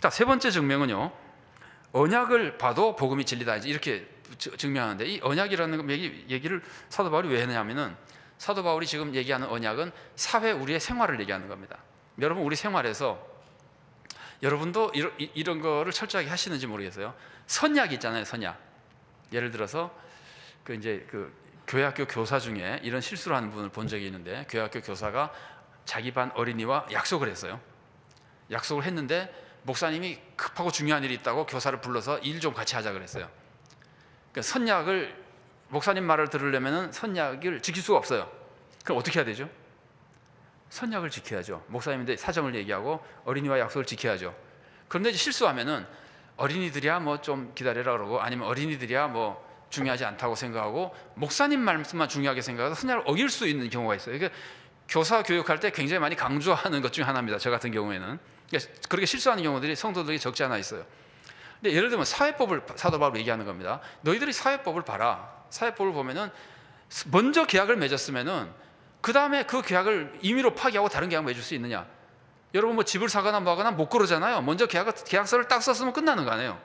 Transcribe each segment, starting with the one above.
자, 세 번째 증명은요, 언약을 봐도 복음이 진리다, 이렇게 증명하는데, 이 언약이라는 얘기를 사도 바울이 왜 했느냐면은, 사도 바울이 지금 얘기하는 언약은 사회 우리의 생활을 얘기하는 겁니다. 여러분, 우리 생활에서 여러분도 이런 거를 철저하게 하시는지 모르겠어요. 선약 있잖아요, 선약. 예를 들어서 그 교회학교 교사 중에 이런 실수를 하는 분을 본 적이 있는데, 교회학교 교사가 자기 반 어린이와 약속을 했어요. 약속을 했는데 목사님이 급하고 중요한 일이 있다고 교사를 불러서 일 좀 같이 하자 그랬어요. 그러니까 선약을, 목사님 말을 들으려면 선약을 지킬 수가 없어요. 그럼 어떻게 해야 되죠? 선약을 지켜야죠. 목사님인데 사정을 얘기하고 어린이와 약속을 지켜야죠. 그런데 이제 실수하면은 어린이들이야 뭐 좀 기다려라 그러고, 아니면 어린이들이야 뭐 중요하지 않다고 생각하고 목사님 말씀만 중요하게 생각해서 선약을 어길 수 있는 경우가 있어요. 이게 교사 교육할 때 굉장히 많이 강조하는 것 중에 하나입니다. 저 같은 경우에는 그렇게 실수하는 경우들이 성도들이 적지 않아 있어요. 근데 예를 들면 사회법을 사도 바울이 얘기하는 겁니다. 너희들이 사회법을 봐라. 사회법을 보면은 먼저 계약을 맺었으면은 그 다음에 그 계약을 임의로 파기하고 다른 계약 맺을 수 있느냐? 여러분 뭐 집을 사거나 뭐 하거나 못 그러잖아요. 먼저 계약서를 딱 썼으면 끝나는 거 아니에요.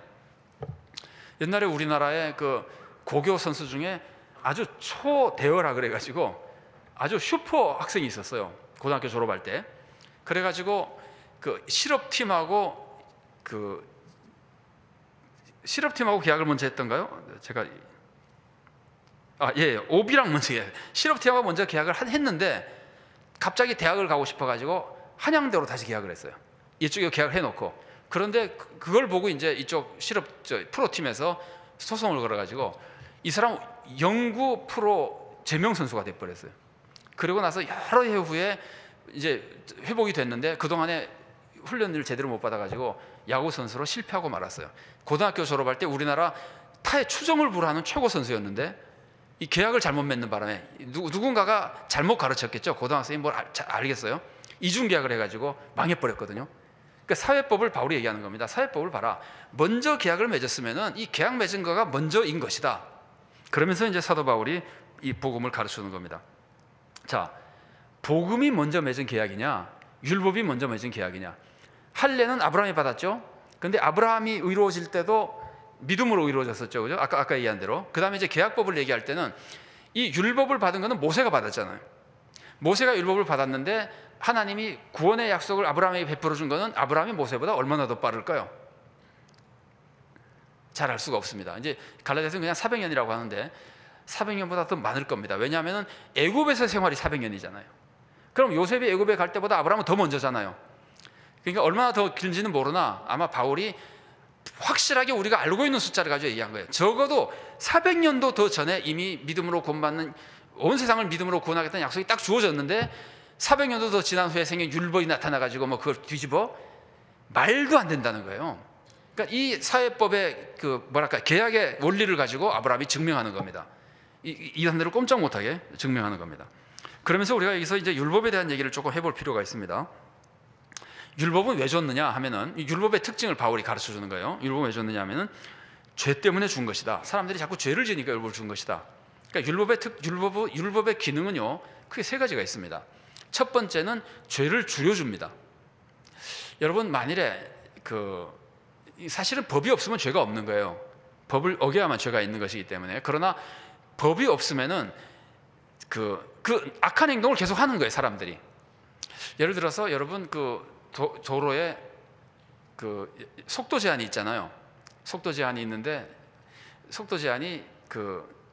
옛날에 우리나라의 그 고교 선수 중에 아주 초대어라 그래가지고 아주 슈퍼 학생이 있었어요. 고등학교 졸업할 때. 그래가지고 그 실업팀하고 계약을 먼저 했던가요? 제가 오비랑 먼저 실업팀하고 먼저 계약을 했는데 갑자기 대학을 가고 싶어가지고 한양대로 다시 계약을 했어요. 이쪽에 계약을 해놓고. 그런데 그걸 보고 이제 이쪽 프로팀에서 소송을 걸어가지고 이 사람 영구 프로 제명 선수가 돼버렸어요. 그리고 나서 여러 해 후에 이제 회복이 됐는데 그동안에 훈련을 제대로 못 받아가지고 야구 선수로 실패하고 말았어요. 고등학교 졸업할 때 우리나라 타의 추정을 불허하는 최고 선수였는데 이 계약을 잘못 맺는 바람에 누군가가 잘못 가르쳤겠죠. 고등학생이 뭘 알겠어요? 이중 계약을 해가지고 망해버렸거든요. 그러니까 사회법을 바울이 얘기하는 겁니다. 사회법을 봐라. 먼저 계약을 맺었으면은 이 계약 맺은 거가 먼저인 것이다. 그러면서 이제 사도 바울이 이 복음을 가르치는 겁니다. 자, 복음이 먼저 맺은 계약이냐, 율법이 먼저 맺은 계약이냐. 할례는 아브라함이 받았죠. 근데 아브라함이 의로워질 때도 믿음으로 의로워졌었죠, 그죠? 아까 얘기한 대로. 그 다음에 이제 계약법을 얘기할 때는 이 율법을 받은 거는 모세가 받았잖아요. 모세가 율법을 받았는데 하나님이 구원의 약속을 아브라함에게 베풀어 준 거는 아브라함이 모세보다 얼마나 더 빠를까요? 잘 알 수가 없습니다. 이제 갈라디아서는 그냥 400년이라고 하는데 400년보다 더 많을 겁니다. 왜냐하면 애굽에서 생활이 400년이잖아요. 그럼 요셉이 애굽에 갈 때보다 아브라함은 더 먼저잖아요. 그러니까 얼마나 더 길지는 모르나 아마 바울이 확실하게 우리가 알고 있는 숫자를 가지고 얘기한 거예요. 적어도 400년도 더 전에 이미 믿음으로 구원받는, 온 세상을 믿음으로 구원하겠다는 약속이 딱 주어졌는데 400년도 더 지난 후에 생긴 율법이 나타나가지고 뭐 그걸 뒤집어 말도 안 된다는 거예요. 그러니까 이 사회법의 계약의 원리를 가지고 아브라함이 증명하는 겁니다. 이 사람들을 꼼짝 못하게 증명하는 겁니다. 그러면서 우리가 여기서 이제 율법에 대한 얘기를 조금 해볼 필요가 있습니다. 율법은 왜 줬느냐 하면은, 율법의 특징을 바울이 가르쳐 주는 거예요. 율법은 왜 줬느냐 하면은 죄 때문에 준 것이다. 사람들이 자꾸 죄를 지니까 율법을 준 것이다. 그러니까 율법의 기능은요, 크게 세 가지가 있습니다. 첫 번째는 죄를 줄여줍니다. 여러분, 만일에 사실은 법이 없으면 죄가 없는 거예요. 법을 어겨야만 죄가 있는 것이기 때문에. 그러나 법이 없으면은 그 악한 행동을 계속 하는 거예요, 사람들이. 예를 들어서 여러분 도로에 속도 제한이 있잖아요. 속도 제한이 있는데 속도 제한이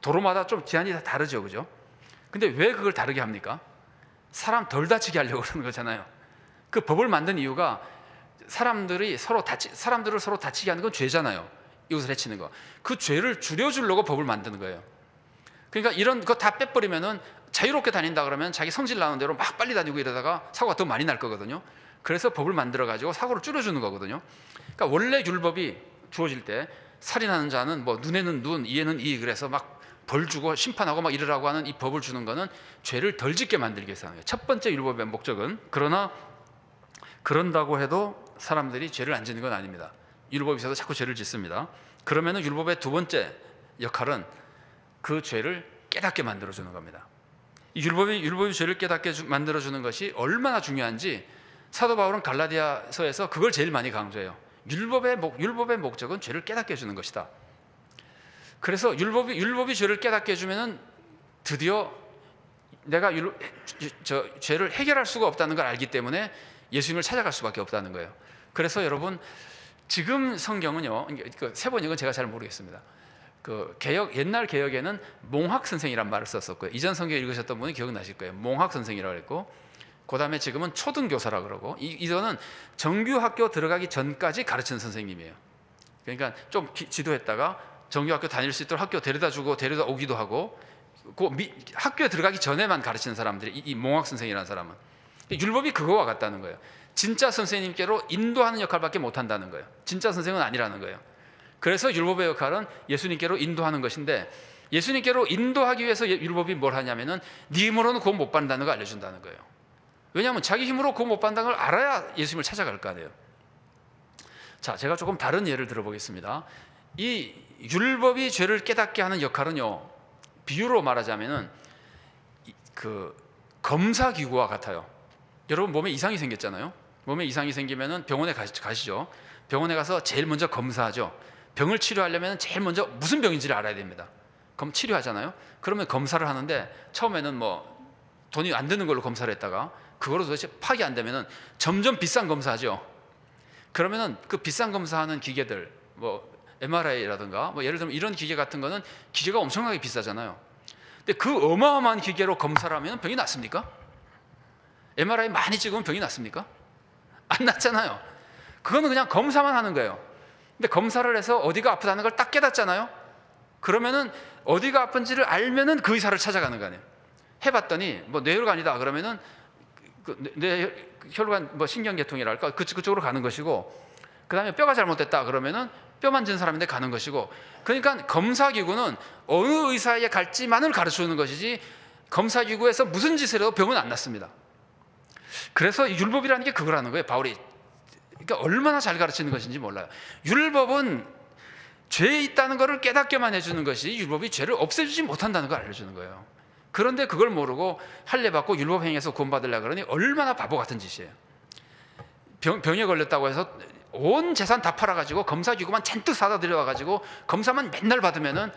도로마다 좀 제한이 다 다르죠, 그죠? 근데 왜 그걸 다르게 합니까? 사람 덜 다치게 하려고 그러는 거잖아요. 그 법을 만든 이유가 사람들을 서로 다치게 하는 건 죄잖아요. 이웃을 해치는 거. 그 죄를 줄여주려고 법을 만드는 거예요. 그러니까 이런 거 다 빼버리면은 자유롭게 다닌다 그러면 자기 성질 나는 대로 막 빨리 다니고 이러다가 사고가 더 많이 날 거거든요. 그래서 법을 만들어 가지고 사고를 줄여주는 거거든요. 그러니까 원래 율법이 주어질 때 살인하는 자는 뭐 눈에는 눈, 이에는 이, 그래서 막 벌 주고 심판하고 막 이러라고 하는 이 법을 주는 거는 죄를 덜 짓게 만들기 위해서 하는 거예요. 첫 번째 율법의 목적은. 그러나 그런다고 해도 사람들이 죄를 안 짓는 건 아닙니다. 율법이 있어도 자꾸 죄를 짓습니다. 그러면은 율법의 두 번째 역할은 그 죄를 깨닫게 만들어주는 겁니다. 이 율법이 죄를 깨닫게 만들어주는 것이 얼마나 중요한지 사도 바울은 갈라디아서에서 그걸 제일 많이 강조해요. 율법의 목적은 죄를 깨닫게 해주는 것이다. 그래서 율법이 죄를 깨닫게 해주면은 드디어 내가 죄를 해결할 수가 없다는 걸 알기 때문에 예수님을 찾아갈 수밖에 없다는 거예요. 그래서 여러분 지금 성경은요, 그 세번역은 제가 잘 모르겠습니다. 그 옛날 개역에는 몽학 선생이란 말을 썼었고요. 이전 성경 읽으셨던 분이 기억나실 거예요. 몽학 선생이라고 했고, 그 다음에 지금은 초등교사라 그러고, 이거는 정규학교 들어가기 전까지 가르치는 선생님이에요. 그러니까 좀 지도했다가 정규학교 다닐 수 있도록 학교 데려다 주고 데려다 오기도 하고, 학교에 들어가기 전에만 가르치는 사람들이 이 몽학 선생이라는 사람은 율법이 그거와 같다는 거예요. 진짜 선생님께로 인도하는 역할밖에 못한다는 거예요. 진짜 선생은 아니라는 거예요. 그래서 율법의 역할은 예수님께로 인도하는 것인데, 예수님께로 인도하기 위해서 율법이 뭘 하냐면은 네 힘으로는 구원 못 받는다는 걸 알려준다는 거예요. 왜냐하면 자기 힘으로 구원 못 받는다는 걸 알아야 예수님을 찾아갈 거 아니에요. 자, 제가 조금 다른 예를 들어보겠습니다. 이 율법이 죄를 깨닫게 하는 역할은요, 비유로 말하자면은 그 검사기구와 같아요. 여러분 몸에 이상이 생겼잖아요. 몸에 이상이 생기면은 병원에 가시죠. 병원에 가서 제일 먼저 검사하죠. 병을 치료하려면 제일 먼저 무슨 병인지를 알아야 됩니다. 그럼 치료하잖아요. 그러면 검사를 하는데 처음에는 뭐 돈이 안 드는 걸로 검사를 했다가 그거로 도대체 파악이 안 되면은 점점 비싼 검사하죠. 그러면은 그 비싼 검사하는 기계들, 뭐 MRI라든가 뭐 예를 들면 이런 기계 같은 거는 기계가 엄청나게 비싸잖아요. 근데 그 어마어마한 기계로 검사를 하면 병이 낫습니까? MRI 많이 찍으면 병이 낫습니까? 안 낫잖아요. 그거는 그냥 검사만 하는 거예요. 근데 검사를 해서 어디가 아프다는 걸 딱 깨닫잖아요. 그러면은 어디가 아픈지를 알면은 그 의사를 찾아가는 거 아니에요. 해봤더니 뭐 뇌혈관이다 그러면은 뇌혈관 뭐 신경계통이랄까 그쪽으로 가는 것이고, 그 다음에 뼈가 잘못됐다 그러면은 뼈 만진 사람인데 가는 것이고, 그러니까 검사기구는 어느 의사에 갈지만을 가르쳐주는 것이지 검사기구에서 무슨 짓을 해도 병은 안 낫습니다. 그래서 율법이라는 게 그거라는 거예요. 바울이 그러니까 얼마나 잘 가르치는 것인지 몰라요. 율법은 죄에 있다는 것을 깨닫게만 해주는 것이 율법이 죄를 없애주지 못한다는 걸 알려주는 거예요. 그런데 그걸 모르고 할례 받고 율법 행위에서 구원받으려고 그러니 얼마나 바보 같은 짓이에요. 병에 걸렸다고 해서 온 재산 다 팔아가지고 검사기구만 잔뜩 사다 들여와가지고 검사만 맨날 받으면은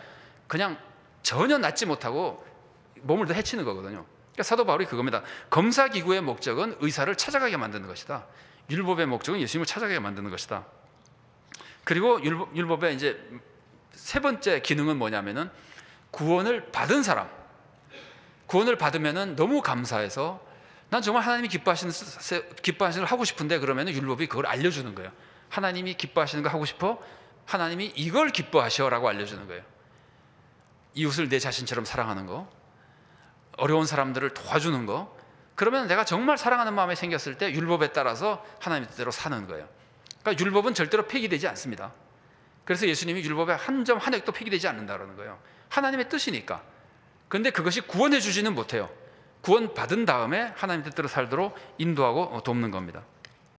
그냥 전혀 낫지 못하고 몸을 더 해치는 거거든요. 그러니까 사도 바울이 그겁니다. 검사기구의 목적은 의사를 찾아가게 만드는 것이다. 율법의 목적은 예수님을 찾아가게 만드는 것이다. 그리고 율법의 이제 세 번째 기능은 뭐냐면은 구원을 받은 사람, 구원을 받으면은 너무 감사해서 난 정말 하나님이 기뻐하시는 걸 하고 싶은데, 그러면은 율법이 그걸 알려주는 거예요. 하나님이 기뻐하시는 거 하고 싶어? 하나님이 이걸 기뻐하셔라고 알려주는 거예요. 이웃을 내 자신처럼 사랑하는 거, 어려운 사람들을 도와주는 거. 그러면 내가 정말 사랑하는 마음이 생겼을 때 율법에 따라서 하나님 뜻대로 사는 거예요. 그러니까 율법은 절대로 폐기되지 않습니다. 그래서 예수님이 율법의 한 점 한 획도 폐기되지 않는다는 거예요. 하나님의 뜻이니까. 그런데 그것이 구원해 주지는 못해요. 구원 받은 다음에 하나님 뜻대로 살도록 인도하고 돕는 겁니다.